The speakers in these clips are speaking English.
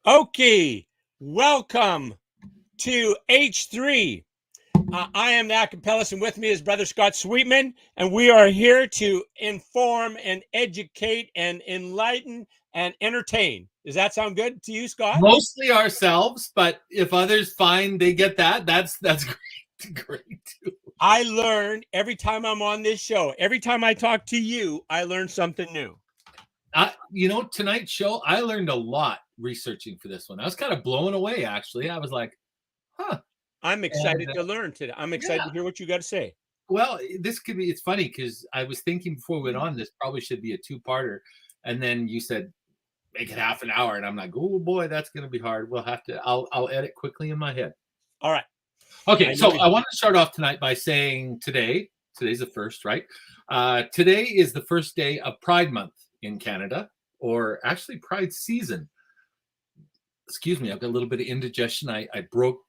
Okay, welcome to H3. I am Nat Capellis, and with me is Brother Scott Sweetman, and we are here to inform and educate and enlighten and entertain. Does that sound good to you, Scott? Mostly ourselves, but if others find they get that, that's great too. I learn every time I'm on this show. Every time I talk to you, I learn something new. Tonight's show, I learned a lot researching for this one. I was kind of blown away, actually. I was like, huh. I'm excited to learn today. I'm excited to hear what you got to say. Well, it's funny because I was thinking before we went on, this probably should be a two-parter. And then you said, make it half an hour. And I'm like, oh boy, that's going to be hard. We'll have to, I'll edit quickly in my head. All right. Okay. So I want to start off tonight by saying today's the first, right? Today is the first day of Pride Month in Canada, or actually Pride season. Excuse me, I've got a little bit of indigestion. I broke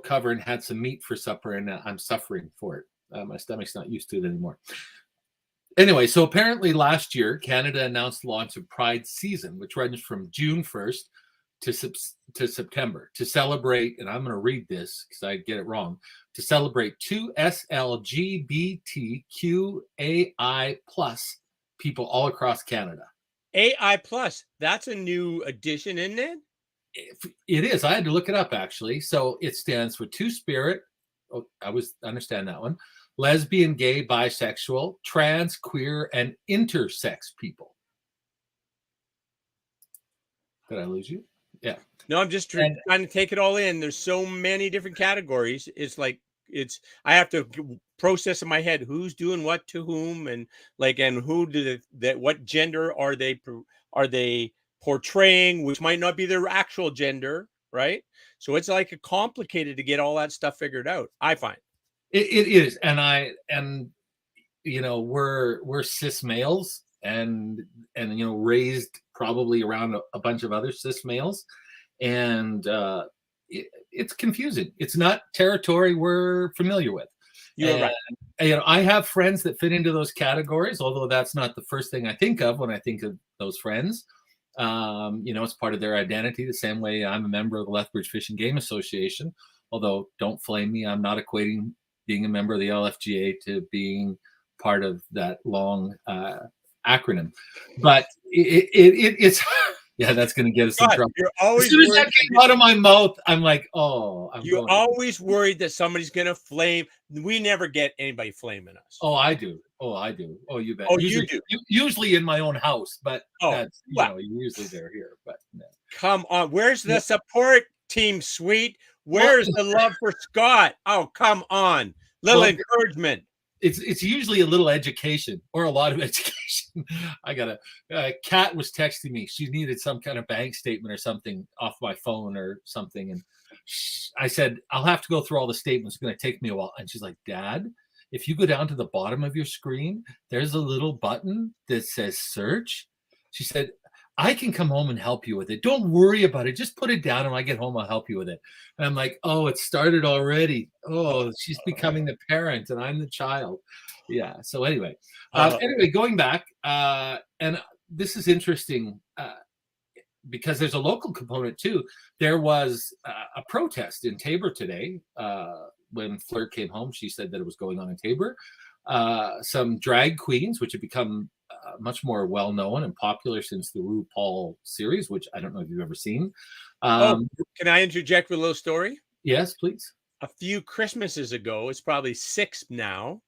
cover and had some meat for supper, and I'm suffering for it. My stomach's not used to it anymore. Anyway, so apparently last year, Canada announced the launch of Pride season, which runs from June 1st to September, to celebrate, and I'm going to read this because I get it wrong, to celebrate 2 SLGBTQAI plus people all across Canada. AI plus, that's a new addition, isn't it? It is. I had to look it up, actually. So it stands for Two-Spirit. Oh, understand that one. Lesbian, gay, bisexual, trans, queer, and intersex people. Did I lose you? Yeah. No, I'm just trying to take it all in. There's so many different categories. It's like I have to process in my head who's doing what to whom, and who what gender are they portraying, which might not be their actual gender, right? So it's like complicated to get all that stuff figured out, I find. It is, and we're cis males, and raised probably around a bunch of other cis males, and it's confusing. It's not territory we're familiar with. You're right. I have friends that fit into those categories, although that's not the first thing I think of when I think of those friends. It's part of their identity, the same way I'm a member of the Lethbridge Fish and Game Association, although don't flame me, I'm not equating being a member of the LFGA to being part of that long acronym. But it's yeah, that's going to get us in trouble. As soon as that came out of my mouth, I'm like, oh. You're always worried that somebody's going to flame. We never get anybody flaming us. Oh, I do. Oh, you bet. Oh, you do. Usually in my own house, but that's, usually they're here. But no. Come on. Where's the support team, Sweet? Where's the love for Scott? Oh, come on. Little encouragement. It's usually a little education, or a lot of education. I got Kat was texting me. She needed some kind of bank statement or something off my phone or something. And I said, I'll have to go through all the statements. It's going to take me a while. And she's like, Dad, if you go down to the bottom of your screen, there's a little button that says search. She said, I can come home and help you with it. Don't worry about it. Just put it down, and when I get home, I'll help you with it. And I'm like, oh, it started already. Oh, she's becoming the parent, and I'm the child. Yeah. So anyway, going back, and this is interesting because there's a local component too. There was a protest in Taber today. When Fleur came home, she said that it was going on in Taber. Some drag queens, which have become much more well-known and popular since the RuPaul series, which I don't know if you've ever seen. Can I interject with a little story? Yes, please. A few Christmases ago, it's probably 6 now,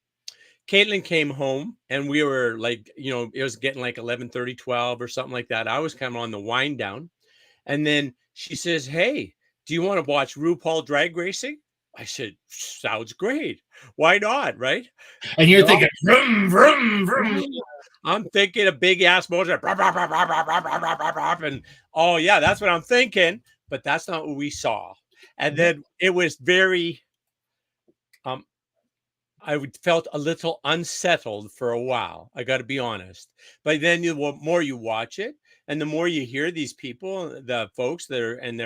Caitlin came home, and we were like, it was getting like 11:30, 12 or something like that. I was kind of on the wind down. And then she says, hey, do you want to watch RuPaul drag racing? I said, sounds great. Why not? Right. And you're thinking, vroom, vroom, vroom. I'm thinking a big ass motor. And oh, yeah, that's what I'm thinking. But that's not what we saw. And then it was very, I felt a little unsettled for a while. I got to be honest. But then the more you watch it, and the more you hear these people, the folks that are, and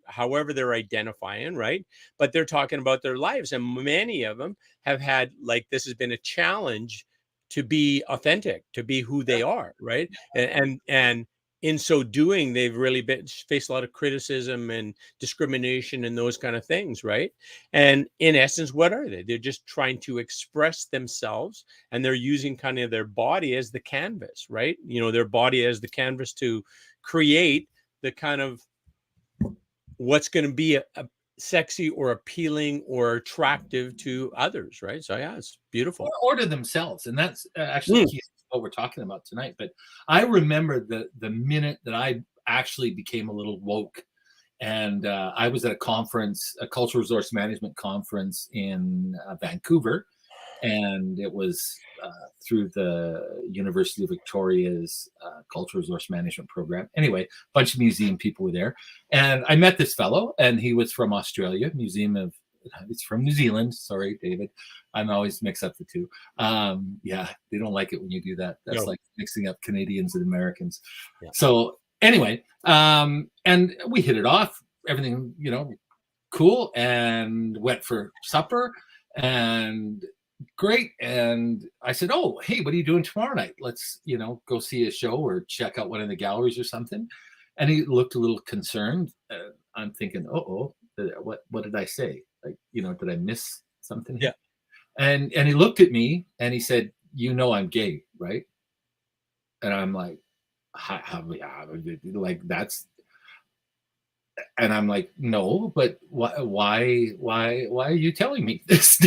however they're identifying, right? But they're talking about their lives. And many of them have had, like, this has been a challenge to be authentic, to be who they are, right? And in so doing, they've really faced a lot of criticism and discrimination and those kind of things, right? And in essence, what are they? They're just trying to express themselves, and they're using kind of their body as the canvas, right? Their body as the canvas to create the kind of what's going to be a sexy or appealing or attractive to others, right? So yeah, it's beautiful. Or to themselves, and that's actually key to what we're talking about tonight. But I remember the minute that I actually became a little woke, and I was at a conference, a cultural resource management conference in Vancouver, and it was through the University of Victoria's cultural resource management program. Anyway, a bunch of museum people were there, and I met this fellow, and he was from Australia, it's from New Zealand. Sorry, David. I'm always mix up the two. Yeah, they don't like it when you do that. That's like mixing up Canadians and Americans. Yeah. So anyway, and we hit it off. Everything, cool, and went for supper, and great. And I said, "Oh, hey, what are you doing tomorrow night? Let's, go see a show or check out one of the galleries or something." And he looked a little concerned. I'm thinking, "Oh, what did I say? Like, did I miss something?" Yeah. And he looked at me and he said, "I'm gay, right?" And I'm like, like that's. And I'm like, "No, but why are you telling me this?"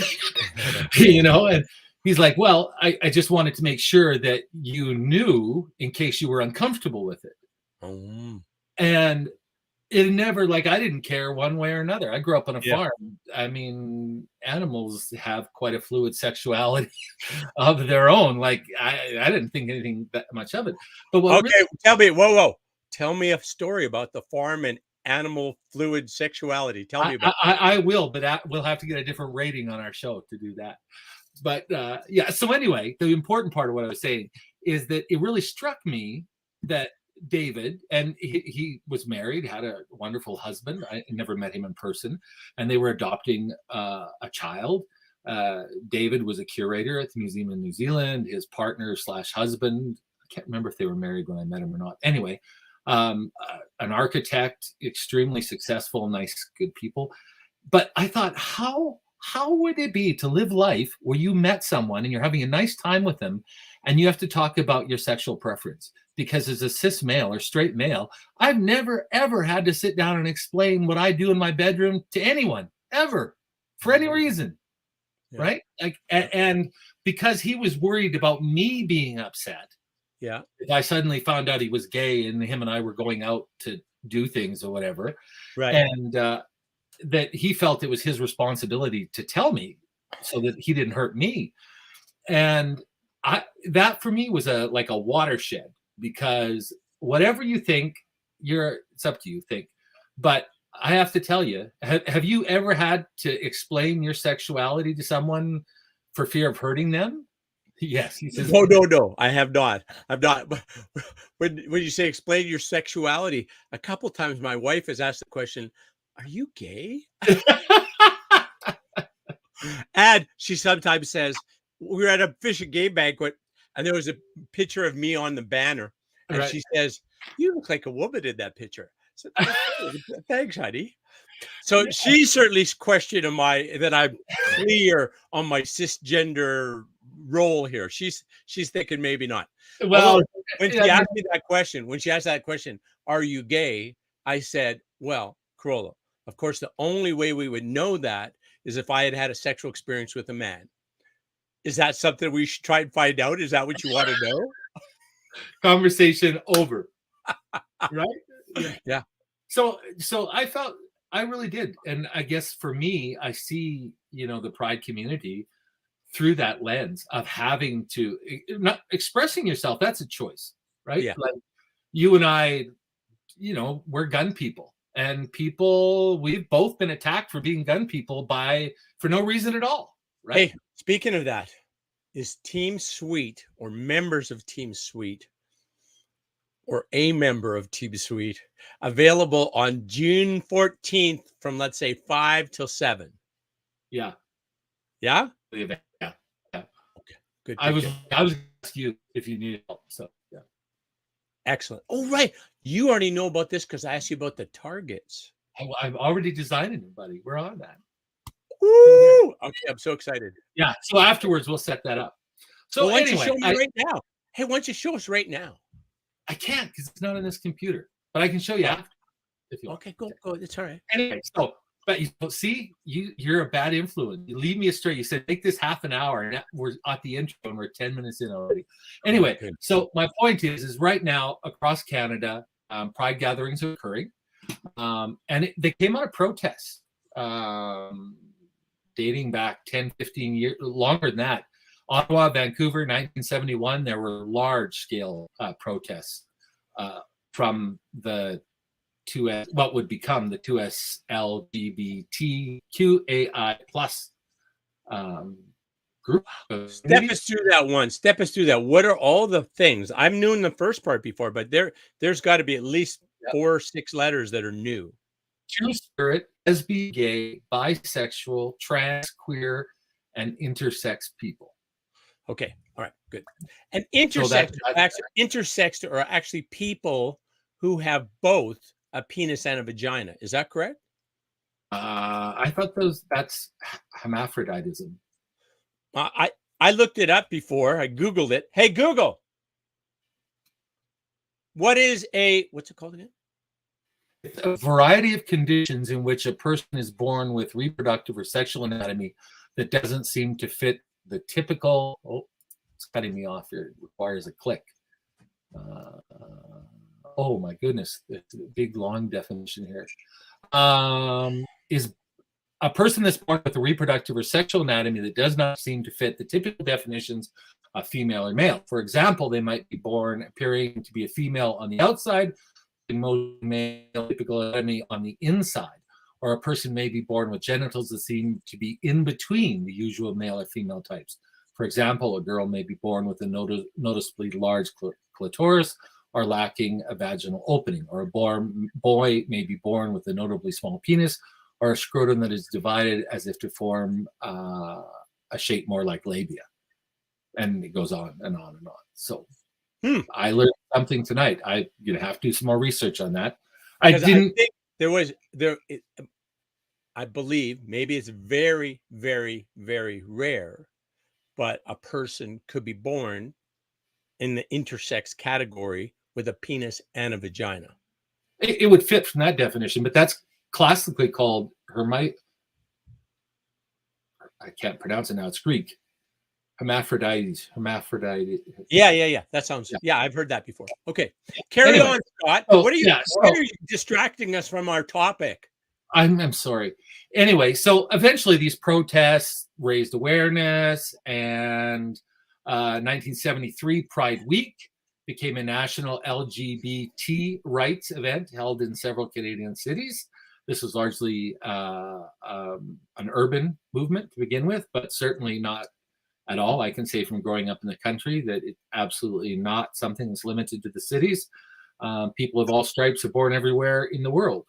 And he's like, "Well, I just wanted to make sure that you knew in case you were uncomfortable with it." And it never, I didn't care one way or another. I grew up on a farm. I mean, animals have quite a fluid sexuality of their own. Like I didn't think anything that much of it. But tell me a story about the farm and animal fluid sexuality. Tell me about it. I will, but we'll have to get a different rating on our show to do that. But yeah, so anyway, the important part of what I was saying is that it really struck me that David, and he was married, had a wonderful husband. I never met him in person, and they were adopting a child. David was a curator at the museum in New Zealand. His partner / husband, I can't remember if they were married when I met him or not. Anyway, an architect, extremely successful, nice, good people. But I thought, how would it be to live life where you met someone and you're having a nice time with them, and you have to talk about your sexual preference? Because as a cis male or straight male, I've never, ever had to sit down and explain what I do in my bedroom to anyone, ever, for any reason, right? And because he was worried about me being upset, if I suddenly found out he was gay and him and I were going out to do things or whatever, right? And that he felt it was his responsibility to tell me so that he didn't hurt me. And that for me was a watershed, because whatever you think, it's up to you, think. But I have to tell you, have you ever had to explain your sexuality to someone for fear of hurting them? Yes. He says, No, I have not. I've not. When you say explain your sexuality, a couple times my wife has asked the question, "Are you gay?" And she sometimes says, we were at a fish and game banquet, and there was a picture of me on the banner, and she says, "You look like a woman in that picture." I said, "Thanks, honey." So she certainly questioned that I'm clear on my cisgender role here. She's thinking maybe not. Well, when she asked me that question, "Are you gay?" I said, "Well, Carolla, of course, the only way we would know that is if I had had a sexual experience with a man." Is that something we should try and find out? Is that what you want to know? Conversation over. Right? Yeah. So I really did. And I guess for me, I see, the Pride community through that lens of having to not expressing yourself. That's a choice, right? Yeah. Like you and I, we're gun people, and we've both been attacked for being gun people for no reason at all. Right. Hey, speaking of that, is Team Sweet or members of Team Sweet or a member of Team Sweet available on June 14th from, let's say, 5 till 7? Yeah. Yeah? Yeah. Okay, Good I was pick. gonna ask you if you needed help. So yeah. Excellent. Oh, right. You already know about this because I asked you about the targets. I've already designed it, buddy. We're on that. Woo! Okay, I'm so excited. Yeah. So afterwards, we'll set that up. So Well, why don't you anyway, show me right now? Hey, why don't you show us right now? I can't because it's not on this computer, but I can show you Oh, after if you want. okay, go. It's all right. Anyway, so but you see, you're a bad influence. You lead me astray. You said make this half an hour, and we're at the intro, and we're 10 minutes in already. Anyway, Good. so my point is right now across Canada, pride gatherings are occurring, and they came out of protests dating back 10, 15 years, longer than that. Ottawa, Vancouver, 1971, there were large-scale protests from the what would become the 2S LGBTQAI plus group. Step us through that one. Step us through that. What are all the things? I'm new in the first part before, but there's got to be at least 4 or 6 letters that are new. Two-spirit, lesbian, gay, bisexual, trans, queer, and intersex people. Okay. All right. Good. And intersex are actually people who have both a penis and a vagina. Is that correct? I thought that's hermaphroditism. I looked it up before. I Googled it. Hey, Google. What's it called again? It's a variety of conditions in which a person is born with reproductive or sexual anatomy that doesn't seem to fit the typical. Oh, it's cutting me off here. It requires a click. Oh my goodness, it's a big long definition here. Is a person that's born with a reproductive or sexual anatomy that does not seem to fit the typical definitions of female or male. For example, they might be born appearing to be a female on the outside, and most male typical anatomy on the inside. Or a person may be born with genitals that seem to be in between the usual male or female types. For example, a girl may be born with a noticeably large clitoris or lacking a vaginal opening, or a boy may be born with a notably small penis or a scrotum that is divided as if to form a shape more like labia. And it goes on and on and on. So I learned something tonight. I'm going to have to do some more research on that. I think I believe maybe it's very, very, very rare, but a person could be born in the intersex category with a penis and a vagina. It would fit from that definition, but that's classically called I can't pronounce it now. It's Greek. Hermaphrodites. Yeah. That sounds. Yeah, I've heard that before. Okay, carry on, Scott. What are you? Why are you distracting us from our topic? I'm sorry. Anyway, so eventually these protests raised awareness, and 1973 Pride Week became a national LGBT rights event held in several Canadian cities. This was largely an urban movement to begin with, but certainly not at all. I can say from growing up in the country that it's absolutely not something that's limited to the cities. People of all stripes are born everywhere in the world.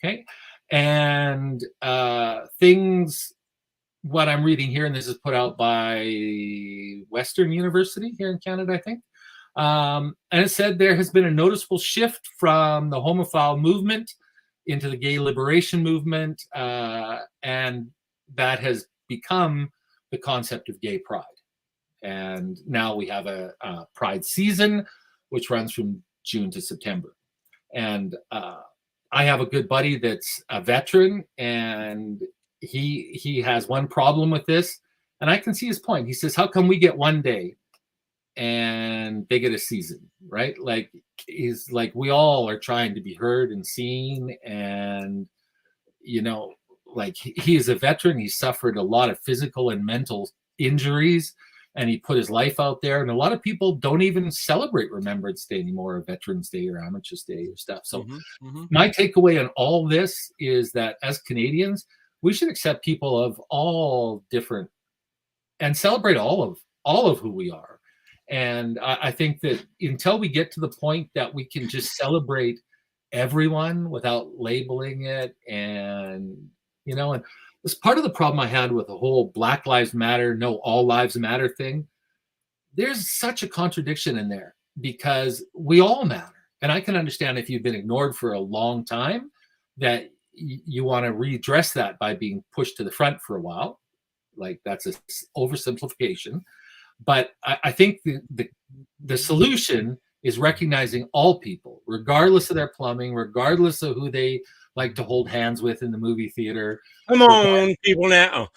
Okay. And what I'm reading here, and this is put out by Western University here in Canada, I think. And it said there has been a noticeable shift from the homophile movement into the gay liberation movement, and that has become the concept of gay pride. And now we have a pride season, which runs from June to September. And I have a good buddy that's a veteran, and he has one problem with this, and I can see his point. He says, how come we get one day and they get a season, right? Like, he's like, we all are trying to be heard and seen, and like, he is a veteran. He suffered a lot of physical and mental injuries, and he put his life out there. And a lot of people don't even celebrate Remembrance Day anymore, or Veterans Day, or Amateurs Day, or stuff. So my takeaway on all this is that as Canadians, we should accept people of all different and celebrate all of who we are. And I think that until we get to the point that we can just celebrate everyone without labeling it, and and it's part of the problem I had with the whole Black Lives Matter, no, all lives matter thing. there's such a contradiction in there because we all matter. And I can understand if you've been ignored for a long time that you want to redress that by being pushed to the front for a while. Like that's a oversimplification. But I think the solution is recognizing all people, regardless of their plumbing, regardless of who they like to hold hands with in the movie theater. Come on, people now.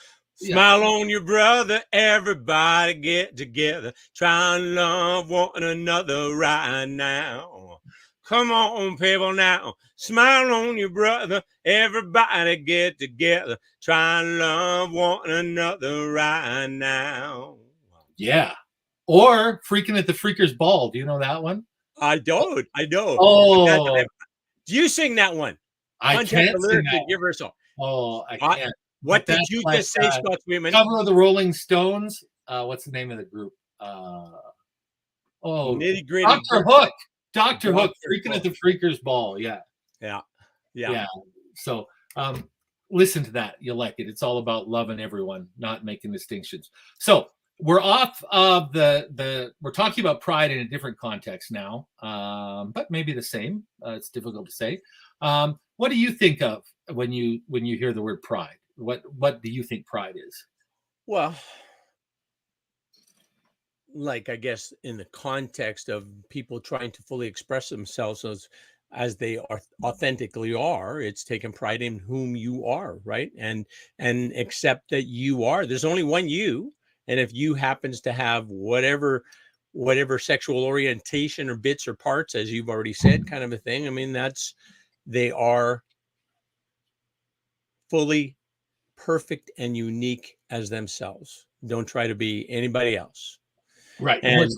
Yeah. Smile on your brother. Everybody get together. Try and love one another right now. Come on, people now. Smile on your brother. Everybody get together. Try and love one another right now. Yeah. Or Freaking at the Freakers Ball. Do you know that one? I don't. I know. Oh, Do you sing that one? I Punch out can't the sing lyrics that and give her a song. Oh, I What? can't. What But did that's you like, just say, Scott Sweetman? Cover of the Rolling Stones. What's the name of the group? Nitty gritty. Dr. Hook. Dr. Hook. Dr. Freaking at Hook. the Freakers Ball. Yeah. Yeah. So listen to that. You'll like it. It's all about loving everyone, not making distinctions. So we're off of we're talking about pride in a different context now, but maybe the same. It's difficult to say. What do you think of when you hear the word pride? What do you think pride is? Well, like I guess in the context of people trying to fully express themselves as they are authentically are, it's taking pride in whom you are, right? And accept that you are. There's only one you, and if you happens to have whatever sexual orientation or bits or parts, as you've already said, kind of a thing. I mean, they are fully perfect and unique as themselves. Don't try to be anybody else. Right. And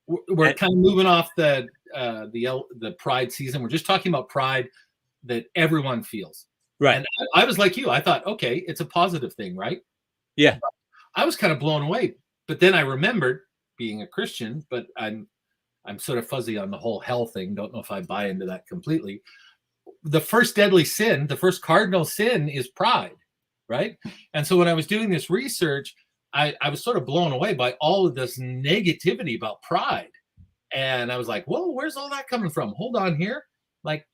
we're kind of moving off the pride season. We're just talking about pride that everyone feels. right. And I was like you. I thought, okay, it's a positive thing, right? Yeah. I was kind of blown away. But then I remembered being a Christian, but I'm sort of fuzzy on the whole hell thing. Don't know if I buy into that completely. The first deadly sin, the first cardinal sin is pride, right? And so when I was doing this research, I was sort of blown away by all of this negativity about pride. And I was like, whoa, where's all that coming from? Hold on here. Like,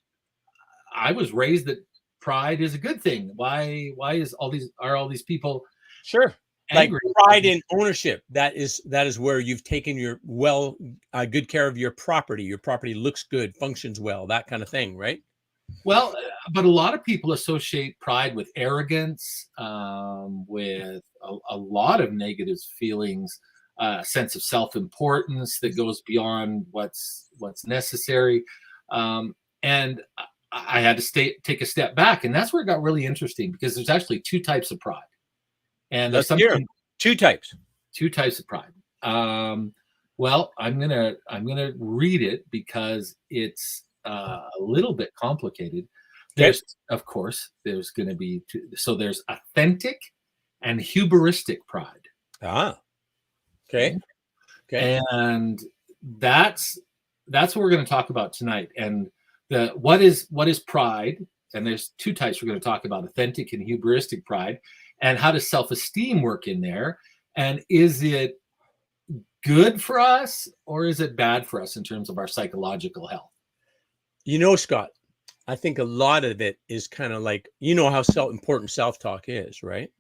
I was raised that pride is a good thing. Why are all these people Sure. angry? Like pride in ownership. That is where you've taken your good care of your property. Your property looks good, functions well, that kind of thing, right? Well, but a lot of people associate pride with arrogance, with a lot of negative feelings, a sense of self-importance that goes beyond what's necessary. And I had to take a step back, and that's where it got really interesting because there's actually two types of pride, and there's Two types. Two types of pride. Well, I'm gonna read it because it's a little bit complicated. There's going to be there's authentic and hubristic pride. Okay. And that's what we're going to talk about tonight. And what is pride? And there's two types we're going to talk about: authentic and hubristic pride, and how does self-esteem work in there? And is it good for us or is it bad for us in terms of our psychological health? Scott, I think a lot of it is kind of like, how important self-talk is, right?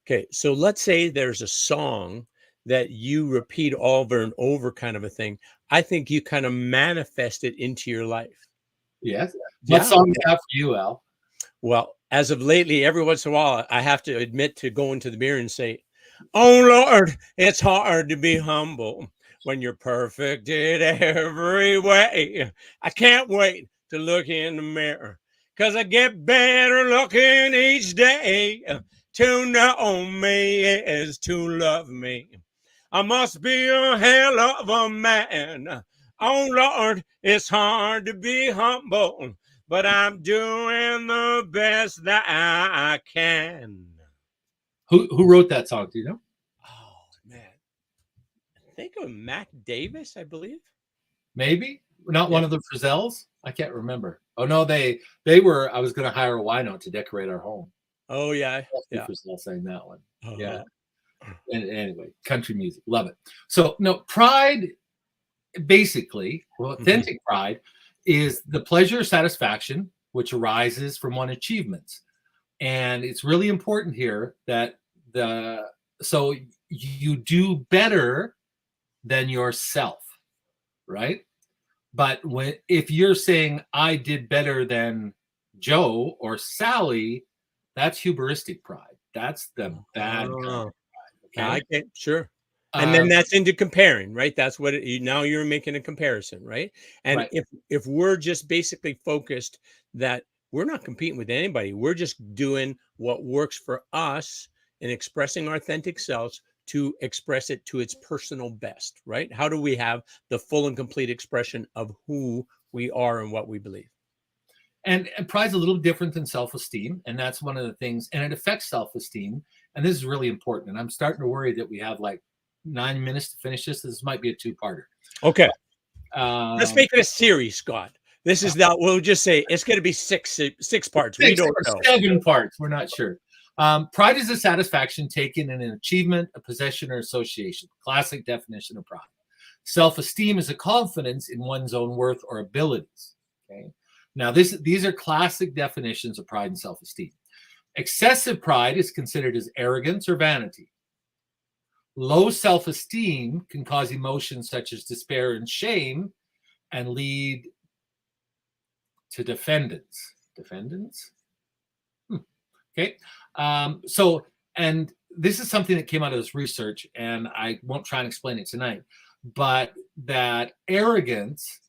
Okay. So let's say there's a song that you repeat over and over, kind of a thing. I think you kind of manifest it into your life. Yes. What song do you have for you, Al? Well, as of lately, every once in a while, I have to admit to go into the mirror and say, "Oh Lord, it's hard to be humble when you're perfect in every way. I can't wait to look in the mirror, 'cause I get better looking each day. To know me is to love me. I must be a hell of a man. Oh Lord, it's hard to be humble, but I'm doing the best that I can." Who wrote that song? Do you know? Oh man, I think of Mac Davis, I believe. Maybe not one of the Frizzels. I can't remember. Oh no, they were. I was going to hire a wino to decorate our home. Oh yeah, Frizzell sang that one. Yeah. And anyway, country music, love it. So no, pride, basically, well, authentic pride is the pleasure or satisfaction which arises from one achievements. And it's really important here that so you do better than yourself, right? But if you're saying I did better than Joe or Sally, that's hubristic pride. That's the bad kind Oh, of pride. Okay. okay, sure. And then Um, that's into comparing, right? That's what now you're making a comparison, right? And right. if we're just basically focused that we're not competing with anybody, we're just doing what works for us and expressing our authentic selves to express it to its personal best, right? How do we have the full and complete expression of who we are and what we believe? And pride's a little different than self-esteem, and that's one of the things, and it affects self-esteem. And this is really important. And I'm starting to worry that we have like 9 minutes to finish this. This might be a two-parter. Okay. Let's Um, make it a series, Scott. This is that we'll just say it's going to be six parts. We Six don't or know. 7 parts. We're not sure. Pride is a satisfaction taken in an achievement, a possession, or association. Classic definition of pride. Self-esteem is a confidence in one's own worth or abilities. Okay. Now, these are classic definitions of pride and self-esteem. Excessive pride is considered as arrogance or vanity. Low self-esteem can cause emotions such as despair and shame and lead to defendants. Defendants? Okay. And this is something that came out of this research, and I won't try and explain it tonight, but that arrogance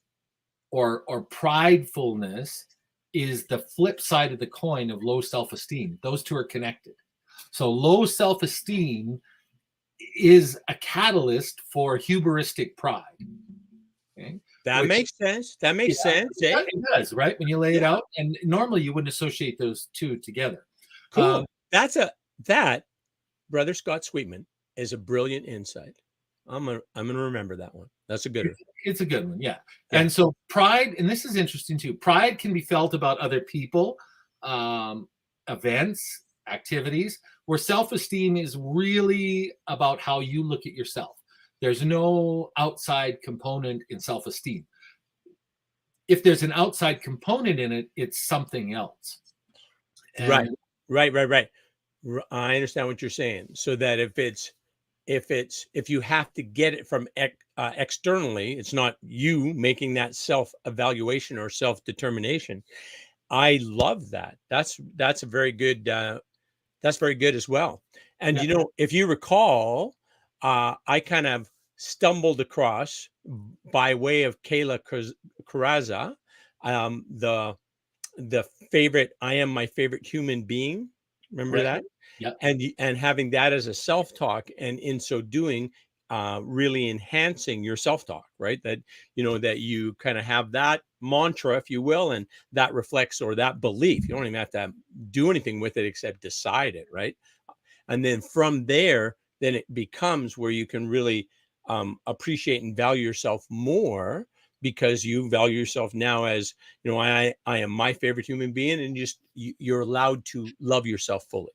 or pridefulness is the flip side of the coin of low self-esteem. Those two are connected. So low self-esteem is a catalyst for hubristic pride. Okay? That makes sense. That makes sense. Eh? It does, right? When you lay it out, and normally you wouldn't associate those two together. Cool. That Brother Scott Sweetman is a brilliant insight. I'm gonna remember that one. That's a good one. It's a good one, yeah. And so pride, and this is interesting too. Pride can be felt about other people, events, activities, where self-esteem is really about how you look at yourself. There's no outside component in self-esteem. If there's an outside component in it, it's something else. Right. I understand what you're saying. So that if you have to get it from externally, it's not you making that self-evaluation or self-determination. I love that. That's a very good. That's very good as well. And if you recall, I kind of stumbled across by way of Kayla Carraza, the favorite. I am my favorite human being. Remember that? Yeah. And having that as a self-talk, and in so doing, really enhancing your self-talk, right? That that you kind of have that mantra, if you will, and that reflects, or that belief. You don't even have to do anything with it except decide it, right? And then from there, then it becomes where you can really appreciate and value yourself more, because you value yourself now as I am my favorite human being, and you're allowed to love yourself fully.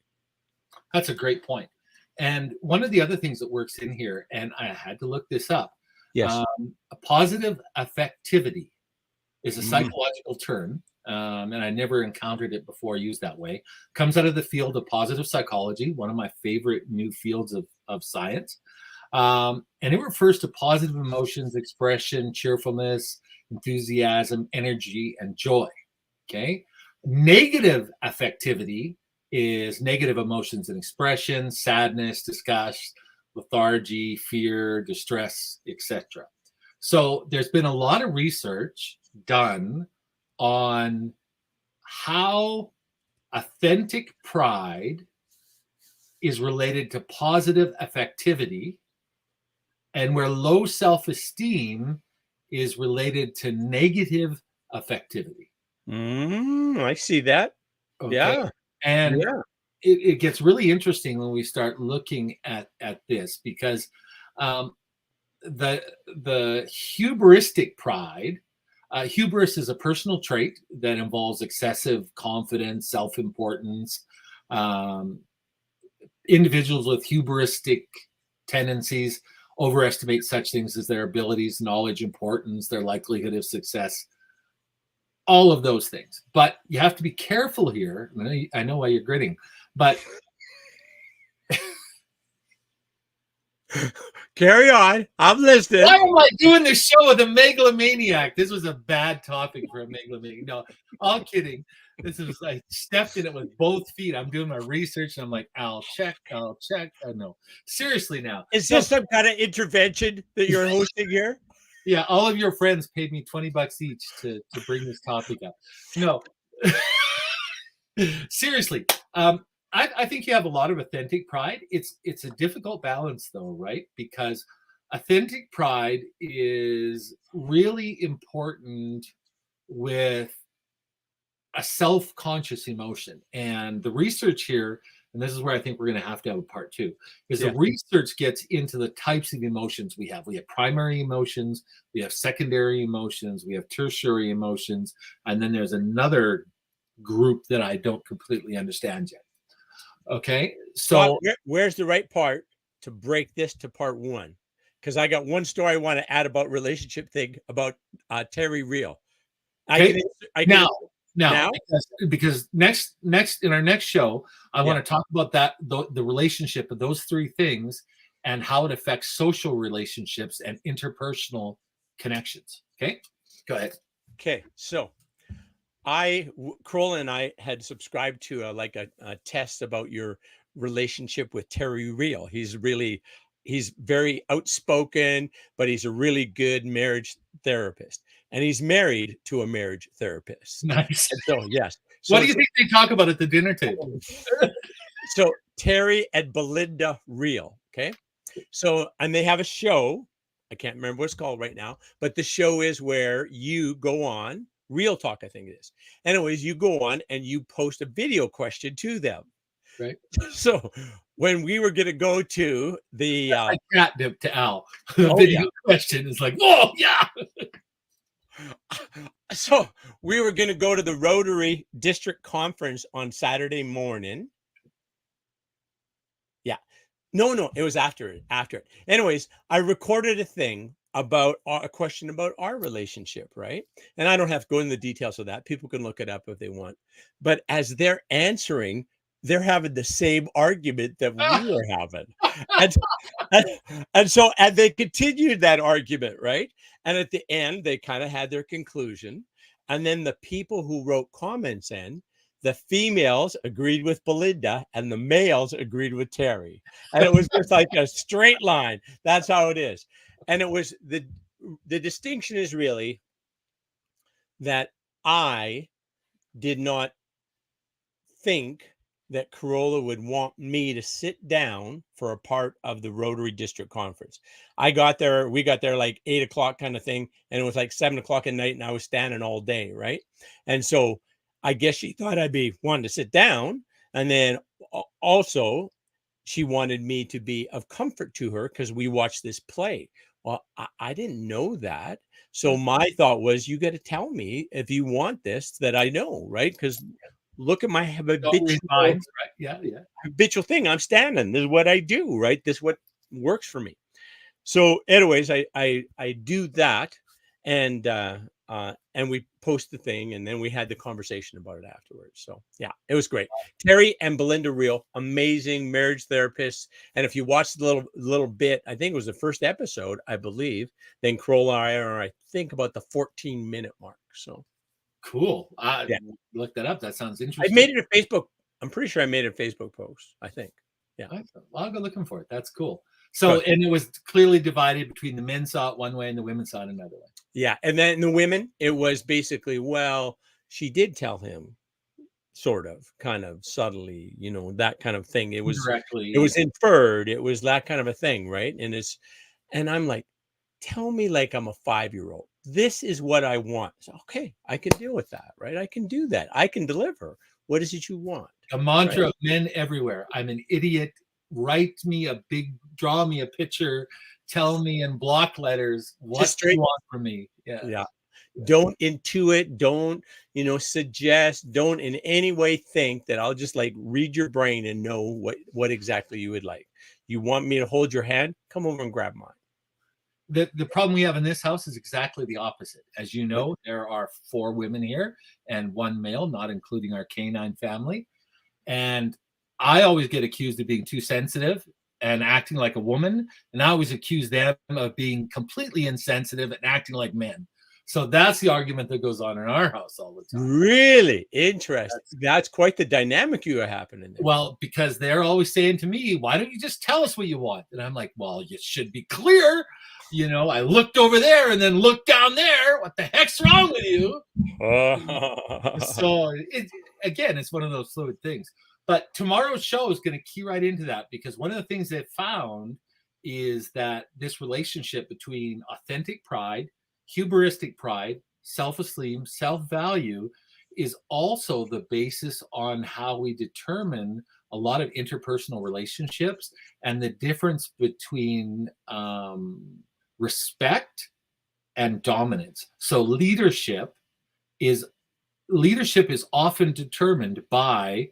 That's a great point. And one of the other things that works in here, and I had to look this up. Yes. A positive affectivity is a psychological term, and I never encountered it before used that way. Comes out of the field of positive psychology, one of my favorite new fields of science. And it refers to positive emotions, expression, cheerfulness, enthusiasm, energy, and joy. Okay. Negative affectivity is negative emotions and expression, sadness, disgust, lethargy, fear, distress, etc. So there's been a lot of research done on how authentic pride is related to positive affectivity, and where low self-esteem is related to negative affectivity. I see that. Okay. Yeah. And it gets really interesting when we start looking at this, because the hubristic pride, hubris is a personal trait that involves excessive confidence, self-importance, individuals with hubristic tendencies overestimate such things as their abilities, knowledge, importance, their likelihood of success, all of those things. But you have to be careful here. I know why you're grinning, but Carry on. I'm listening. why am I doing this show with a megalomaniac? This was a bad topic for a megalomaniac. No, all kidding. This is like stepped in it with both feet. I'm doing my research and I'm like, I'll check. No, seriously now. Is this some kind of intervention that you're hosting here? Yeah, all of your friends paid me $20 each to bring this topic up. No, seriously. I think you have a lot of authentic pride. It's a difficult balance though, right? Because authentic pride is really important with a self-conscious emotion. And the research here, and this is where I think we're going to have a part two, is the research gets into the types of emotions we have. We have primary emotions, we have secondary emotions, we have tertiary emotions, and then there's another group that I don't completely understand yet. Okay, so where's the right part to break this to part one? Because I got one story I want to add about relationship thing about Terry Real. Okay. Now, because next in our next show, I want to talk about the relationship of those three things and how it affects social relationships and interpersonal connections. Okay, go ahead. Okay, so Kroll and I had subscribed to a test about your relationship with Terry Real. He's very outspoken, but he's a really good marriage therapist. And he's married to a marriage therapist. Nice. And so, yes. So, what do you think they talk about at the dinner table? So Terry and Belinda Real. Okay. So, and they have a show. I can't remember what it's called right now, but the show is where you go on Real Talk, I think it is. Anyways, you go on and you post a video question to them. Right. So when we were going to go to the catnip to Al, the video question is like, whoa, yeah. So we were going to go to the Rotary District Conference on Saturday morning. Yeah. No, it was after it. Anyways, I recorded a thing about a question about our relationship, right? And I don't have to go into the details of that. People can look it up if they want. But as they're answering, they're having the same argument that we were having. And they continued that argument, right? And at the end, they kind of had their conclusion. And then the people who wrote comments in, the females agreed with Belinda and the males agreed with Terry. And it was just like a straight line. That's how it is. And it was the distinction is really that I did not think that Carolla would want me to sit down for a part of the Rotary District Conference. We got there like 8 o'clock kind of thing. And it was like 7 o'clock at night and I was standing all day. Right. And so I guess she thought I'd be wanting to sit down. And then also she wanted me to be of comfort to her because we watched this play. Well, I didn't know that. So my thought was, you got to tell me if you want this, that I know, right? Because look at my habitual thing. I'm standing. This is what I do, right? This is what works for me. So anyways, I do that. And we post the thing and then we had the conversation about it afterwards. So yeah, it was great. Terry and Belinda Real, amazing marriage therapists. And if you watch the little bit, I think it was the first episode, I believe, then Kroll and I are, I think, about the 14-minute mark. So cool. Look that up. That sounds interesting. I made it a Facebook. I'm pretty sure I made a Facebook post, I think. Yeah. I'll go looking for it. That's cool. So, and it was clearly divided between the men saw it one way and the women saw it another way. Yeah. And then the women, it was basically, well, she did tell him sort of, kind of subtly, that kind of thing. It was directly, it was inferred. It was that kind of a thing. Right. And I'm like, tell me like I'm a 5-year-old. This is what I want. So, okay, I can deal with that. Right. I can do that. I can deliver. What is it you want? A mantra of men everywhere. I'm an idiot. Draw me a picture, tell me in block letters what you want from me. Yeah. Don't intuit, don't, suggest, don't in any way think that I'll just like read your brain and know what exactly you would like. You want me to hold your hand? Come over and grab mine. The problem we have in this house is exactly the opposite. As you know, there are 4 women here and 1 male, not including our canine family. And I always get accused of being too sensitive and acting like a woman. And I always accuse them of being completely insensitive and acting like men. So that's the argument that goes on in our house all the time. Really interesting. That's quite the dynamic you are happening there. Well, because they're always saying to me, why don't you just tell us what you want? And I'm like, well, you should be clear. I looked over there and then looked down there. What the heck's wrong with you? So it's one of those fluid things. But tomorrow's show is going to key right into that, because one of the things they've found is that this relationship between authentic pride, hubristic pride, self-esteem, self-value is also the basis on how we determine a lot of interpersonal relationships and the difference between respect and dominance. So leadership is often determined by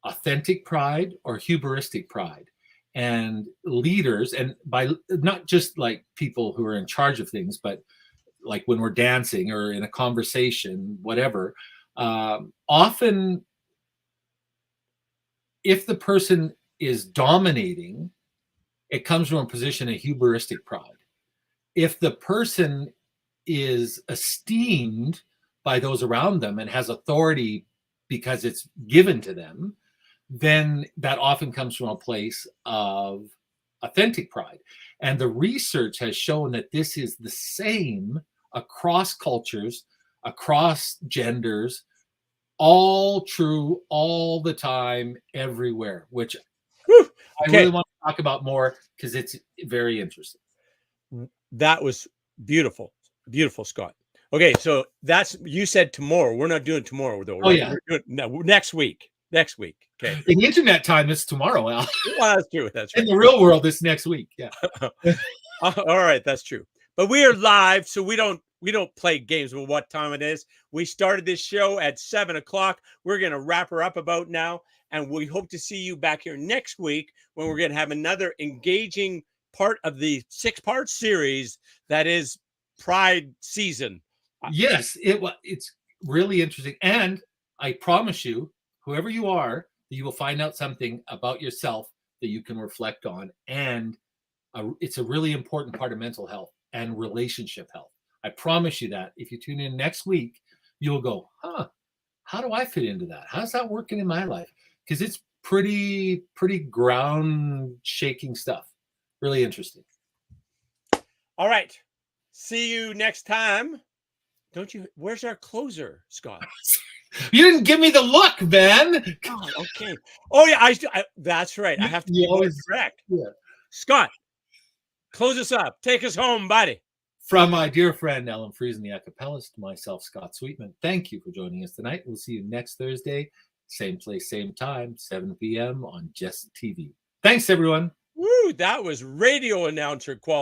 authentic pride or hubristic pride. And leaders, and by not just like people who are in charge of things, but like when we're dancing or in a conversation, whatever, often if the person is dominating, it comes from a position of hubristic pride. If the person is esteemed by those around them and has authority because it's given to them, then that often comes from a place of authentic pride. And the research has shown that this is the same across cultures, across genders, all true all the time, everywhere, which I really want to talk about more because it's very interesting. That was beautiful. Beautiful, Scott. Okay, so you said tomorrow. We're not doing tomorrow, though. Right? Oh, yeah. We're doing next week. Next week. Okay. In internet time, it's tomorrow, Al. Well, that's true. That's right. In the real world, it's next week. Yeah. All right, that's true. But we are live, so we don't play games with what time it is. We started this show at 7:00. We're going to wrap her up about now, and we hope to see you back here next week when we're going to have another engaging part of the 6-part series that is Pride season. Yes, it's really interesting, and I promise you, whoever you are, you will find out something about yourself that you can reflect on, and it's a really important part of mental health and relationship health. I promise you that if you tune in next week, you'll go, how do I fit into that? How's that working in my life? Because it's pretty ground shaking stuff. Really interesting. All right. See you next time. Where's our closer, Scott? You didn't give me the look, man. Oh, okay. Oh, yeah. That's right. I have to be always correct. Yeah. Scott, close us up. Take us home, buddy. From my dear friend Ellen Friesen, the acapellist, to myself, Scott Sweetman, thank you for joining us tonight. We'll see you next Thursday, same place, same time, 7 p.m. on Just TV. Thanks, everyone. Woo, that was radio announcer quality.